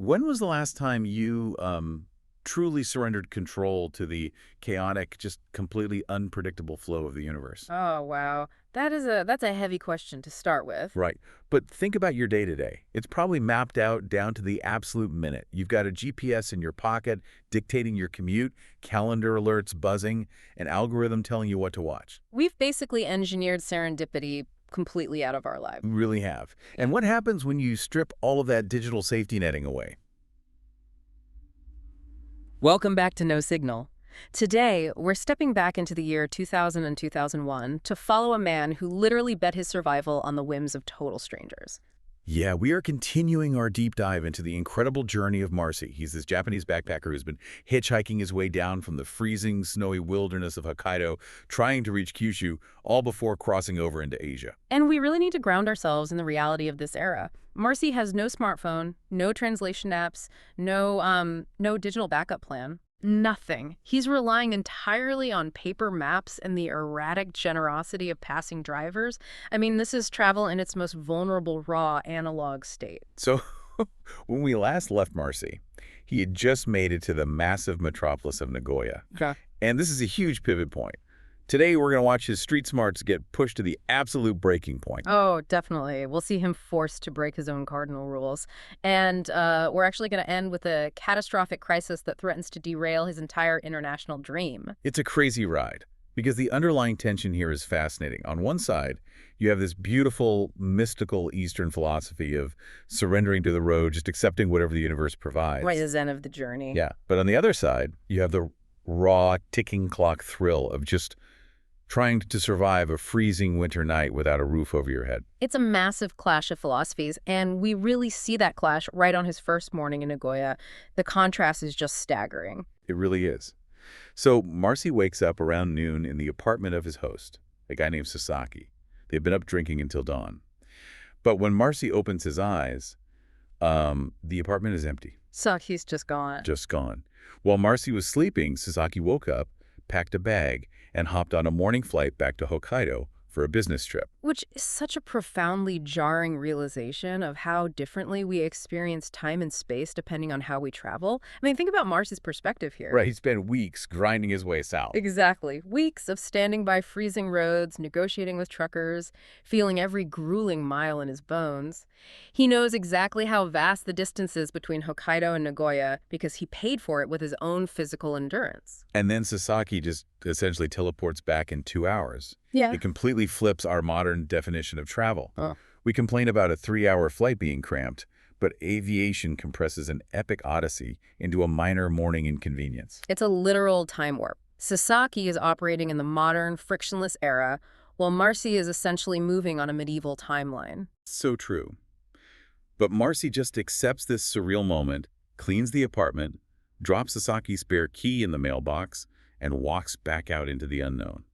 When was the last time you truly surrendered control to the chaotic, just completely unpredictable flow of the universe? Oh, wow. That's a heavy question to start with. Right. But think about your day-to-day. It's probably mapped out down to the absolute minute. You've got a GPS in your pocket dictating your commute, calendar alerts buzzing, an algorithm telling you what to watch. We've basically engineered serendipity completely out of our lives. You really have. And what happens when you strip all of that digital safety netting away? Welcome back to No Signal. Today, we're stepping back into the year 2000 and 2001 to follow a man who literally bet his survival on the whims of total strangers. Yeah, we are continuing our deep dive into the incredible journey of Marcy. He's this Japanese backpacker who's been hitchhiking his way down from the freezing, snowy wilderness of Hokkaido, trying to reach Kyushu, all before crossing over into Asia. And we really need to ground ourselves in the reality of this era. Marcy has no smartphone, no translation apps, no digital backup plan. Nothing. He's relying entirely on paper maps and the erratic generosity of passing drivers. I mean, this is travel in its most vulnerable, raw, analog state. So, when we last left Marcy, he had just made it to the massive metropolis of Nagoya. Okay. And this is a huge pivot point. Today, we're going to watch his street smarts get pushed to the absolute breaking point. Oh, definitely. We'll see him forced to break his own cardinal rules. And we're actually going to end with a catastrophic crisis that threatens to derail his entire international dream. It's a crazy ride because the underlying tension here is fascinating. On one side, you have this beautiful, mystical Eastern philosophy of surrendering to the road, just accepting whatever the universe provides. Right, the zen of the journey. Yeah. But on the other side, you have the raw, ticking clock thrill of just trying to survive a freezing winter night without a roof over your head. It's a massive clash of philosophies, and we really see that clash right on his first morning in Nagoya. The contrast is just staggering. It really is. So Marcy wakes up around noon in the apartment of his host, a guy named Sasaki. They've been up drinking until dawn. But when Marcy opens his eyes, the apartment is empty. Saki's just gone. Just gone. While Marcy was sleeping, Sasaki woke up, packed a bag, and hopped on a morning flight back to Hokkaido for a business trip. Which is such a profoundly jarring realization of how differently we experience time and space depending on how we travel. I mean, think about Marcy's perspective here. Right, he spent weeks grinding his way south. Exactly. Weeks of standing by freezing roads, negotiating with truckers, feeling every grueling mile in his bones. He knows exactly how vast the distance is between Hokkaido and Nagoya because he paid for it with his own physical endurance. And then Sasaki just essentially teleports back in 2 hours. Yeah. It completely flips our modern definition of travel. Oh. We complain about a 3-hour flight being cramped, but aviation compresses an epic odyssey into a minor morning inconvenience. It's a literal time warp. Sasaki is operating in the modern, frictionless era, while Marcy is essentially moving on a medieval timeline. So true. But Marcy just accepts this surreal moment, cleans the apartment, drops Sasaki's spare key in the mailbox, and walks back out into the unknown.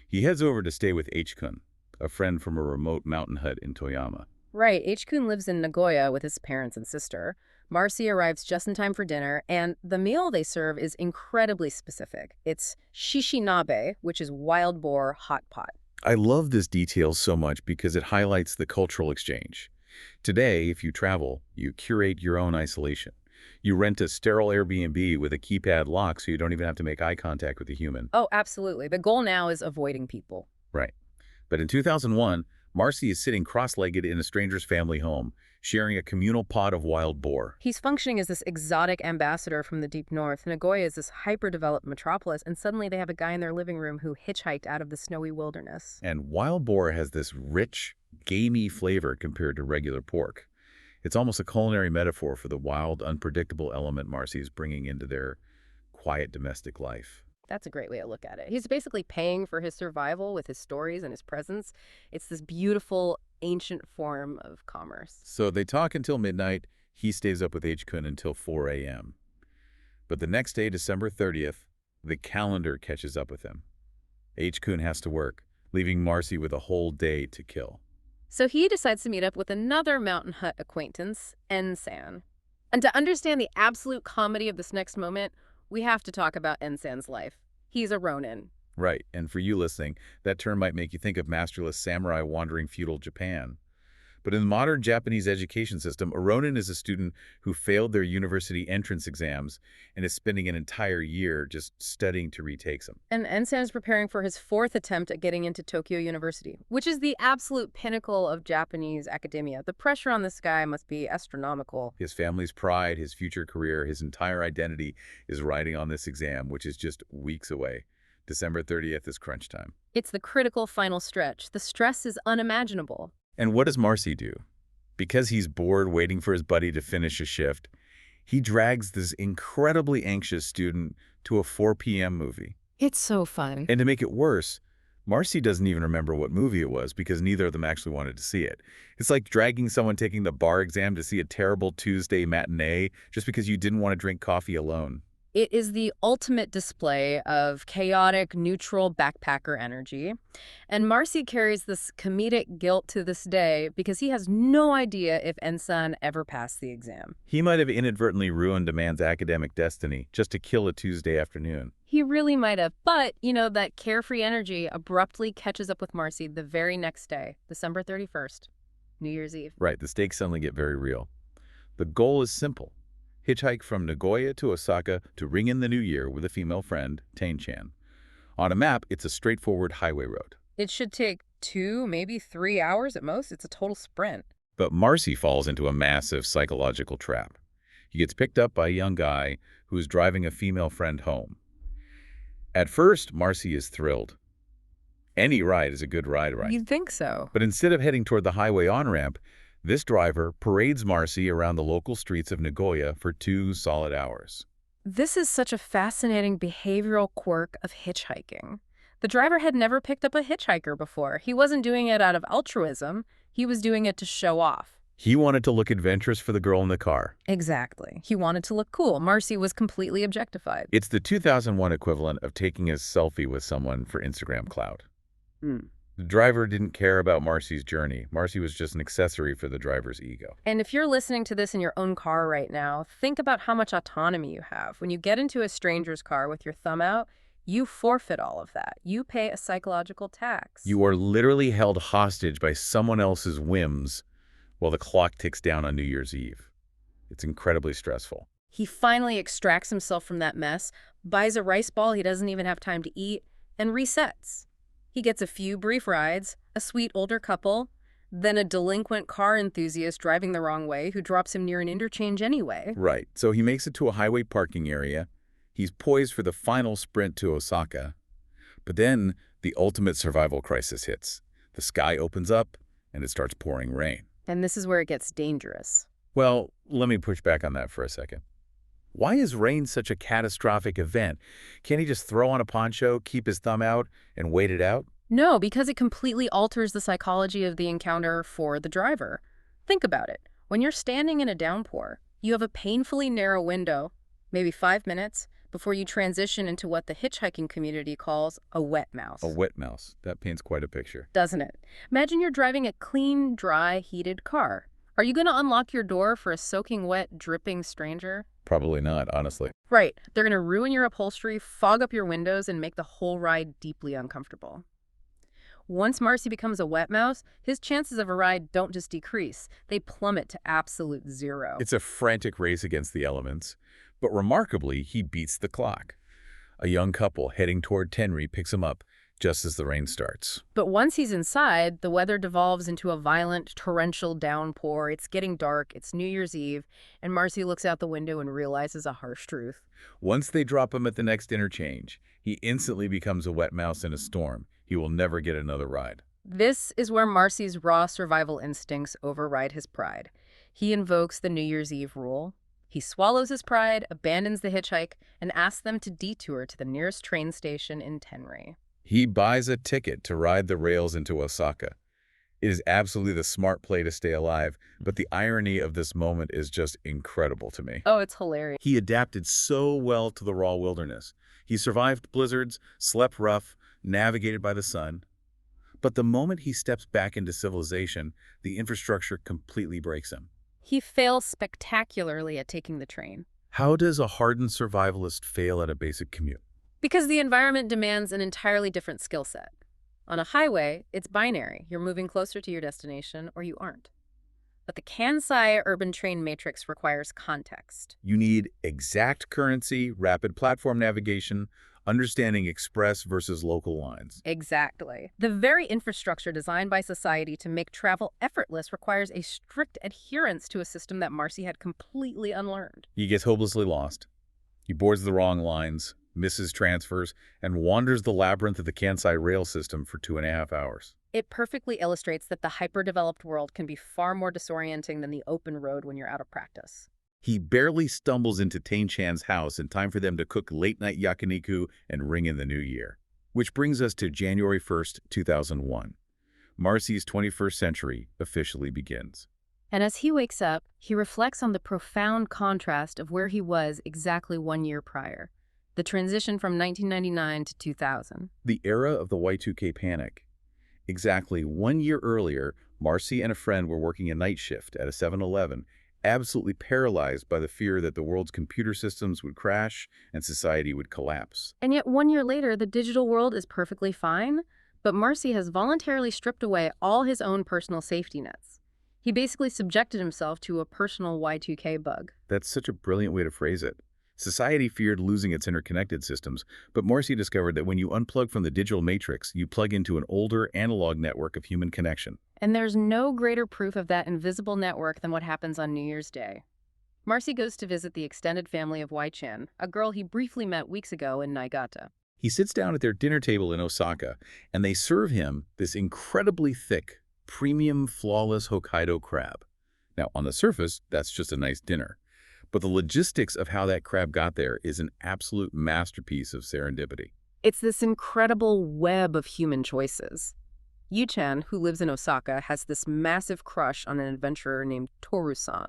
He heads over to stay with H-kun, a friend from a remote mountain hut in Toyama. Right, H-kun lives in Nagoya with his parents and sister. Marcy arrives just in time for dinner, and the meal they serve is incredibly specific. It's shishinabe, which is wild boar hot pot. I love this detail so much because it highlights the cultural exchange. Today, if you travel, you curate your own isolation. You rent a sterile Airbnb with a keypad lock so you don't even have to make eye contact with a human. Oh, absolutely. The goal now is avoiding people. Right. But in 2001, Marcy is sitting cross-legged in a stranger's family home, sharing a communal pot of wild boar. He's functioning as this exotic ambassador from the deep north. Nagoya is this hyper-developed metropolis, and suddenly they have a guy in their living room who hitchhiked out of the snowy wilderness. And wild boar has this rich, gamey flavor compared to regular pork. It's almost a culinary metaphor for the wild, unpredictable element Marcy is bringing into their quiet domestic life. That's a great way to look at it. He's basically paying for his survival with his stories and his presence. It's this beautiful, ancient form of commerce. So they talk until midnight. He stays up with H-kun until 4 a.m. But the next day, December 30th, the calendar catches up with him. H-kun has to work, leaving Marcy with a whole day to kill. So he decides to meet up with another mountain hut acquaintance, Ensan. And to understand the absolute comedy of this next moment, we have to talk about Ensan's life. He's a ronin. Right, and for you listening, that term might make you think of masterless samurai wandering feudal Japan. But in the modern Japanese education system, a Ronin is a student who failed their university entrance exams and is spending an entire year just studying to retake them. And Ensan is preparing for his fourth attempt at getting into Tokyo University, which is the absolute pinnacle of Japanese academia. The pressure on this guy must be astronomical. His family's pride, his future career, his entire identity is riding on this exam, which is just weeks away. December 30th is crunch time. It's the critical final stretch. The stress is unimaginable. And what does Marcy do? Because he's bored waiting for his buddy to finish a shift, he drags this incredibly anxious student to a 4 p.m. movie. It's so fun. And to make it worse, Marcy doesn't even remember what movie it was because neither of them actually wanted to see it. It's like dragging someone taking the bar exam to see a terrible Tuesday matinee just because you didn't want to drink coffee alone. It is the ultimate display of chaotic, neutral backpacker energy. And Marcy carries this comedic guilt to this day because he has no idea if Ensan ever passed the exam. He might have inadvertently ruined a man's academic destiny just to kill a Tuesday afternoon. He really might have. But, that carefree energy abruptly catches up with Marcy the very next day, December 31st, New Year's Eve. Right, the stakes suddenly get very real. The goal is simple. Hitchhike from Nagoya to Osaka to ring in the new year with a female friend, Tain-chan. On a map, it's a straightforward highway road. It should take 2, maybe 3 hours at most. It's a total sprint. But Marcy falls into a massive psychological trap. He gets picked up by a young guy who is driving a female friend home. At first, Marcy is thrilled. Any ride is a good ride, right? You'd think so. But instead of heading toward the highway on-ramp, this driver parades Marcy around the local streets of Nagoya for 2 solid hours. This is such a fascinating behavioral quirk of hitchhiking. The driver had never picked up a hitchhiker before. He wasn't doing it out of altruism. He was doing it to show off. He wanted to look adventurous for the girl in the car. Exactly. He wanted to look cool. Marcy was completely objectified. It's the 2001 equivalent of taking a selfie with someone for Instagram clout. The driver didn't care about Marcy's journey. Marcy was just an accessory for the driver's ego. And if you're listening to this in your own car right now, think about how much autonomy you have. When you get into a stranger's car with your thumb out, you forfeit all of that. You pay a psychological tax. You are literally held hostage by someone else's whims while the clock ticks down on New Year's Eve. It's incredibly stressful. He finally extracts himself from that mess, buys a rice ball he doesn't even have time to eat, and resets. He gets a few brief rides, a sweet older couple, then a delinquent car enthusiast driving the wrong way who drops him near an interchange anyway. Right, so he makes it to a highway parking area. He's poised for the final sprint to Osaka. But then the ultimate survival crisis hits. The sky opens up and it starts pouring rain. And this is where it gets dangerous. Well, let me push back on that for a second. Why is rain such a catastrophic event? Can't he just throw on a poncho, keep his thumb out, and wait it out? No, because it completely alters the psychology of the encounter for the driver. Think about it. When you're standing in a downpour, you have a painfully narrow window, maybe 5 minutes, before you transition into what the hitchhiking community calls a wet mouse. A wet mouse. That paints quite a picture. Doesn't it? Imagine you're driving a clean, dry, heated car. Are you going to unlock your door for a soaking wet, dripping stranger? Probably not, honestly. Right. They're going to ruin your upholstery, fog up your windows, and make the whole ride deeply uncomfortable. Once Marcy becomes a wet mouse, his chances of a ride don't just decrease. They plummet to absolute zero. It's a frantic race against the elements. But remarkably, he beats the clock. A young couple heading toward Tenri picks him up just as the rain starts. But once he's inside, the weather devolves into a violent, torrential downpour. It's getting dark, it's New Year's Eve, and Marcy looks out the window and realizes a harsh truth. Once they drop him at the next interchange, he instantly becomes a wet mouse in a storm. He will never get another ride. This is where Marcy's raw survival instincts override his pride. He invokes the New Year's Eve rule. He swallows his pride, abandons the hitchhike, and asks them to detour to the nearest train station in Tenri. He buys a ticket to ride the rails into Osaka. It is absolutely the smart play to stay alive, but the irony of this moment is just incredible to me. Oh, it's hilarious. He adapted so well to the raw wilderness. He survived blizzards, slept rough, navigated by the sun. But the moment he steps back into civilization, the infrastructure completely breaks him. He fails spectacularly at taking the train. How does a hardened survivalist fail at a basic commute? Because the environment demands an entirely different skill set. On a highway, it's binary. You're moving closer to your destination or you aren't. But the Kansai urban train matrix requires context. You need exact currency, rapid platform navigation, understanding express versus local lines. Exactly. The very infrastructure designed by society to make travel effortless requires a strict adherence to a system that Marcy had completely unlearned. He gets hopelessly lost. He boards the wrong lines, misses transfers, and wanders the labyrinth of the Kansai rail system for 2.5 hours. It perfectly illustrates that the hyper-developed world can be far more disorienting than the open road when you're out of practice. He barely stumbles into Tain-chan's house in time for them to cook late-night yakiniku and ring in the new year. Which brings us to January 1st, 2001. Marcy's 21st century officially begins. And as he wakes up, he reflects on the profound contrast of where he was exactly 1 year prior. The transition from 1999 to 2000. The era of the Y2K panic. Exactly 1 year earlier, Marcy and a friend were working a night shift at a 7-Eleven, absolutely paralyzed by the fear that the world's computer systems would crash and society would collapse. And yet 1 year later, the digital world is perfectly fine, but Marcy has voluntarily stripped away all his own personal safety nets. He basically subjected himself to a personal Y2K bug. That's such a brilliant way to phrase it. Society feared losing its interconnected systems, but Marcy discovered that when you unplug from the digital matrix, you plug into an older analog network of human connection. And there's no greater proof of that invisible network than what happens on New Year's Day. Marcy goes to visit the extended family of Y-chan, a girl he briefly met weeks ago in Niigata. He sits down at their dinner table in Osaka, and they serve him this incredibly thick, premium, flawless Hokkaido crab. Now, on the surface, that's just a nice dinner. But the logistics of how that crab got there is an absolute masterpiece of serendipity. It's this incredible web of human choices. Yu-chan, who lives in Osaka, has this massive crush on an adventurer named Toru-san.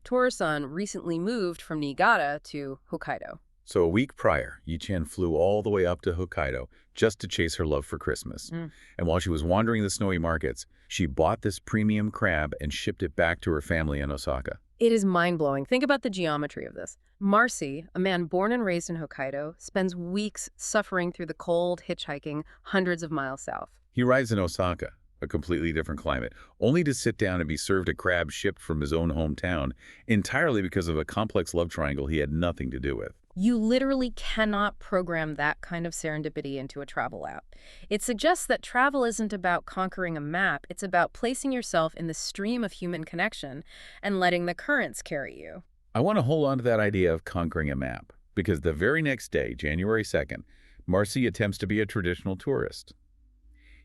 Toru-san recently moved from Niigata to Hokkaido. So a week prior, Yi-chan flew all the way up to Hokkaido just to chase her love for Christmas. And while she was wandering the snowy markets, she bought this premium crab and shipped it back to her family in Osaka. It is mind-blowing. Think about the geometry of this. Marcy, a man born and raised in Hokkaido, spends weeks suffering through the cold, hitchhiking hundreds of miles south. He arrives in Osaka, a completely different climate, only to sit down and be served a crab shipped from his own hometown, entirely because of a complex love triangle he had nothing to do with. You literally cannot program that kind of serendipity into a travel app. It suggests that travel isn't about conquering a map, it's about placing yourself in the stream of human connection and letting the currents carry you. I want to hold on to that idea of conquering a map, because the very next day, January 2nd, Marcy attempts to be a traditional tourist.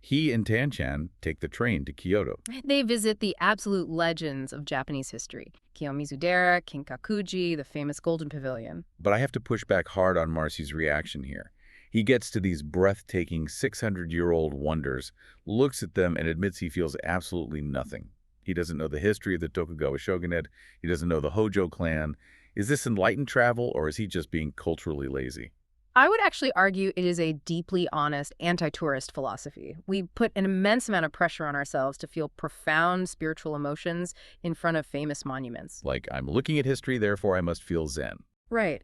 He and Tan-chan take the train to Kyoto. They visit the absolute legends of Japanese history. Kiyomizu-dera, Kinkakuji, the famous Golden Pavilion. But I have to push back hard on Marcy's reaction here. He gets to these breathtaking 600-year-old wonders, looks at them, and admits he feels absolutely nothing. He doesn't know the history of the Tokugawa shogunate. He doesn't know the Hojo clan. Is this enlightened travel, or is he just being culturally lazy? I would actually argue it is a deeply honest anti-tourist philosophy. We put an immense amount of pressure on ourselves to feel profound spiritual emotions in front of famous monuments. Like, I'm looking at history, therefore I must feel zen. Right.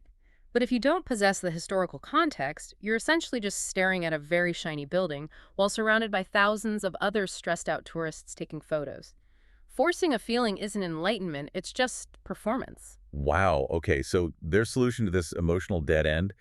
But if you don't possess the historical context, you're essentially just staring at a very shiny building while surrounded by thousands of other stressed-out tourists taking photos. Forcing a feeling isn't enlightenment, it's just performance. Wow, okay, so their solution to this emotional dead end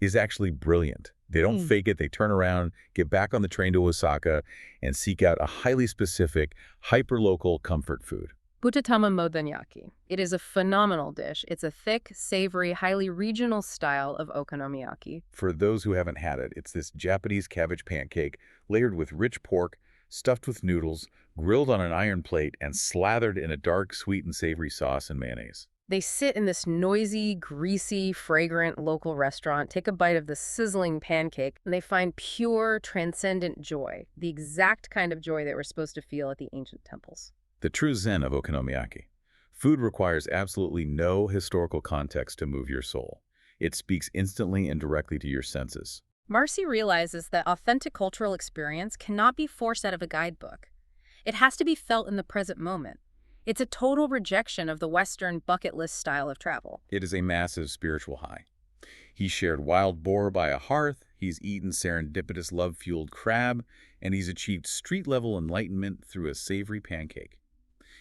is actually brilliant. They don't fake it, they turn around, get back on the train to Osaka, and seek out a highly specific, hyper-local comfort food. Butatama modanyaki. It is a phenomenal dish. It's a thick, savory, highly regional style of okonomiyaki. For those who haven't had it, it's this Japanese cabbage pancake layered with rich pork, stuffed with noodles, grilled on an iron plate, and slathered in a dark, sweet and savory sauce and mayonnaise. They sit in this noisy, greasy, fragrant local restaurant, take a bite of the sizzling pancake, and they find pure, transcendent joy, the exact kind of joy that we're supposed to feel at the ancient temples. The true zen of okonomiyaki. Food requires absolutely no historical context to move your soul. It speaks instantly and directly to your senses. Marcy realizes that authentic cultural experience cannot be forced out of a guidebook. It has to be felt in the present moment. It's a total rejection of the Western bucket list style of travel. It is a massive spiritual high. He's shared wild boar by a hearth, he's eaten serendipitous love-fueled crab, and he's achieved street-level enlightenment through a savory pancake.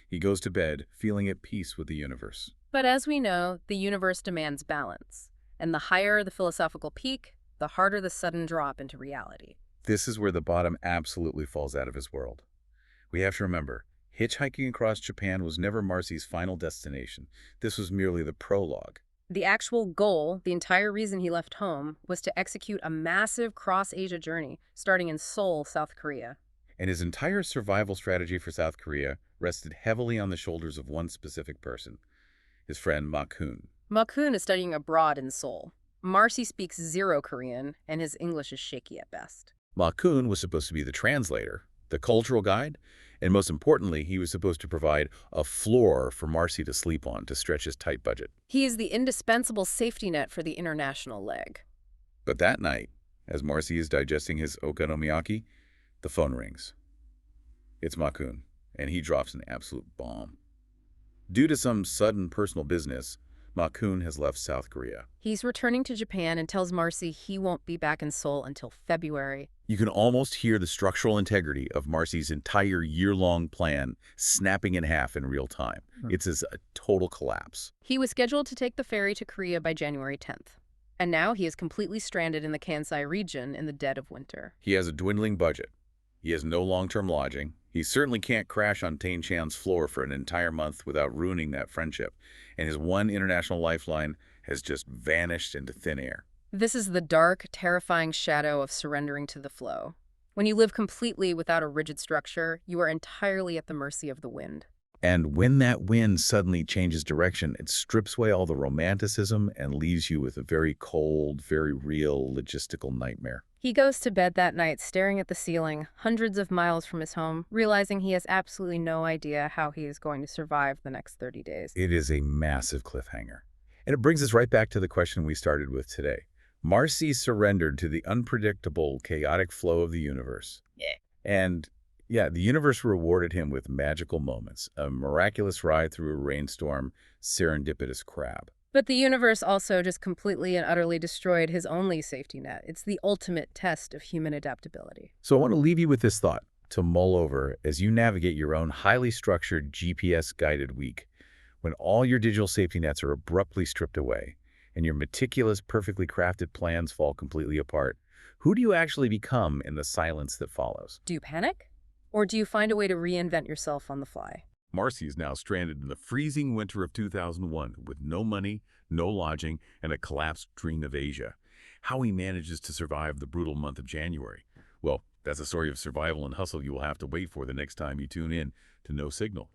He goes to bed, feeling at peace with the universe. But as we know, the universe demands balance. And the higher the philosophical peak, the harder the sudden drop into reality. This is where the bottom absolutely falls out of his world. We have to remember, hitchhiking across Japan was never Marcy's final destination. This was merely the prologue. The actual goal, the entire reason he left home, was to execute a massive cross-Asia journey, starting in Seoul, South Korea. And his entire survival strategy for South Korea rested heavily on the shoulders of one specific person, his friend Ma-kun. Ma-kun is studying abroad in Seoul. Marcy speaks zero Korean, and his English is shaky at best. Ma-kun was supposed to be the translator, the cultural guide, and most importantly, he was supposed to provide a floor for Marcy to sleep on to stretch his tight budget. He is the indispensable safety net for the international leg. But that night, as Marcy is digesting his okonomiyaki, the phone rings. It's Ma-kun, and he drops an absolute bomb. Due to some sudden personal business, Ma-kun has left South Korea. He's returning to Japan and tells Marcy he won't be back in Seoul until February. You can almost hear the structural integrity of Marcy's entire year-long plan snapping in half in real time. It's a total collapse. He was scheduled to take the ferry to Korea by January 10th. And now he is completely stranded in the Kansai region in the dead of winter. He has a dwindling budget. He has no long-term lodging. He certainly can't crash on Tain-chan's floor for an entire month without ruining that friendship. And his one international lifeline has just vanished into thin air. This is the dark, terrifying shadow of surrendering to the flow. When you live completely without a rigid structure, you are entirely at the mercy of the wind. And when that wind suddenly changes direction, it strips away all the romanticism and leaves you with a very cold, very real, logistical nightmare. He goes to bed that night staring at the ceiling, hundreds of miles from his home, realizing he has absolutely no idea how he is going to survive the next 30 days. It is a massive cliffhanger. And it brings us right back to the question we started with today. Marcy surrendered to the unpredictable, chaotic flow of the universe. And yeah, the universe rewarded him with magical moments, a miraculous ride through a rainstorm, serendipitous crab. But the universe also just completely and utterly destroyed his only safety net. It's the ultimate test of human adaptability. So I want to leave you with this thought to mull over as you navigate your own highly structured GPS-guided week, when all your digital safety nets are abruptly stripped away and your meticulous, perfectly crafted plans fall completely apart. Who do you actually become in the silence that follows? Do you panic? Or do you find a way to reinvent yourself on the fly? Marcy is now stranded in the freezing winter of 2001 with no money, no lodging, and a collapsed dream of Asia. How he manages to survive the brutal month of January? Well, that's a story of survival and hustle you will have to wait for the next time you tune in to No Signal.